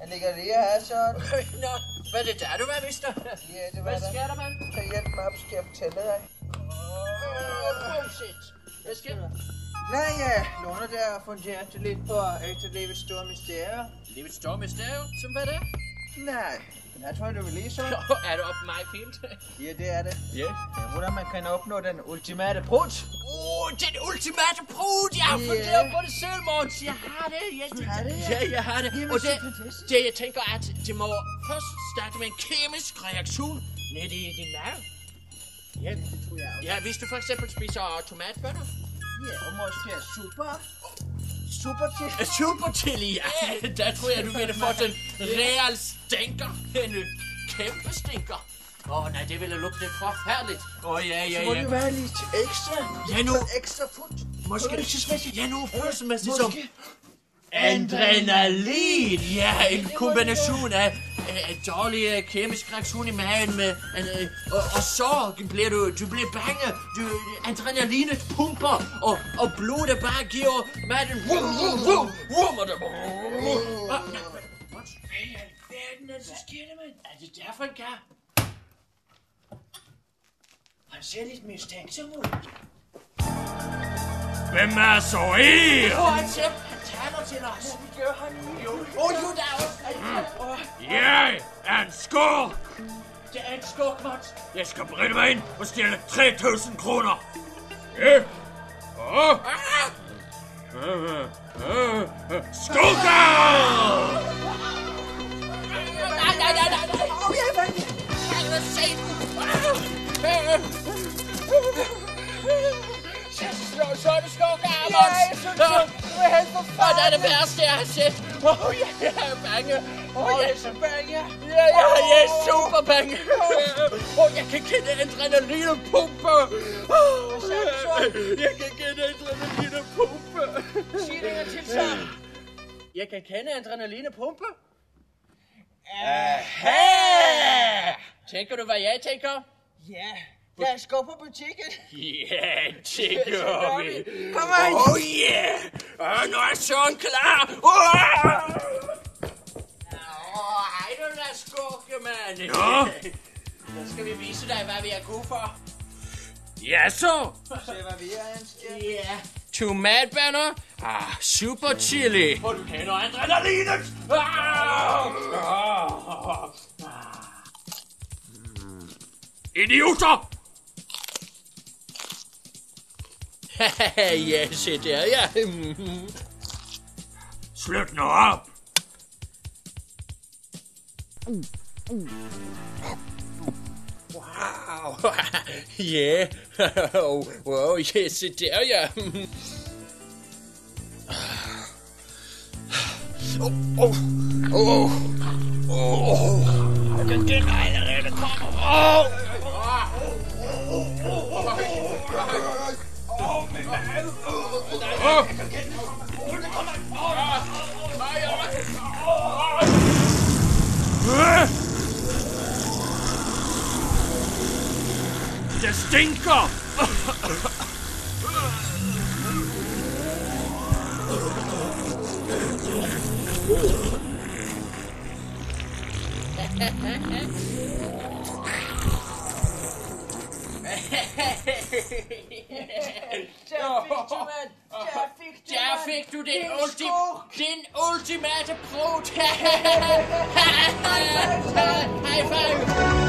Han ligger lige her, sådan. Nå, hvad er det der, du var, mister? Ja, det var Hvad sker der, mand? Kan hjælpe mig op, skal jeg fortælle dig. Bullshit. Hvad sker der? Nej, ja. Låner der og funderet lidt på efterlevets store mysterier. Livets store mysterium, som hvad det er? Nej, men jeg tror, du vil lige så. Er du op med mig fint? Ja, det er det. Ja. Hvordan man kan opnå den ultimate brud. Den ultimate brud! Jeg har funderet på det selv, Måns. Jeg har det. Du har det, ja? Ja, jeg har det. Jamen, Og så fantastisk. det, jeg tænker, at det må først starte med en kemisk reaktion nede i din mave. Ja, Det tror jeg også. ja, hvis du for eksempel spiser tomatbønner. Ja, og måske super til. Super chili, ja. Der tror jeg, du ville få den real stinker. En kæmpe stinker. Nej, det ville lugte forfærdeligt. Ja. Så må det være lidt ekstra. Ja, nu. Ekstra fut. Måske følelsesmæssigt. Ja, nu følelsesmæssigt som Måske. Adrenalin. Ja, en kombination af dårlig kemisk reaktion i maven med og så bliver du bliver bange. Adrenalinet pumper og blodet bare giver maden og det. Hvad i alverden er det, så sker det, mand? Er det derfor, han kan? Han ser lidt mistænksom ud. Hvem er så I? Han taler til os. Det gør han jo. Jo, der er også. Jeg er en skurk. Det er en skurk, Mons. Jeg skal bryde mig ind og stjæle 3.000 kroner. Ja. Skurker! Så er det skurker, Mons. Du er helt Og det er det værste, jeg har set. Jeg er bange. Jeg er så bange. Ja, jeg er super bange. Jeg kan kende adrenalinpumpe. Jeg kan kende adrenalinpumpe. Sig det en til sammen. Jeg kan kende adrenalinpumpe? Aha! Tænker du, hvad jeg tænker? Ja, lad os gå på butikken. Ja, det gør vi. Kom on. Yeah! Nu er Søren klar. Hej du der skurke, mand. Ja? Så skal vi vise dig, hvad vi er gode for. Ja, så. Se, hvad vi er, Anstjern. Ja. Tomatbønner. Super chili. Og du kender adrenalinet. Idioter! Ja, se der, ja. Slut nu op. Wow. Ja. Wow, ja, se der, ja. Jeg kan kende allerede kommer. Det stinker! Der fik du den ultimate brud. High five.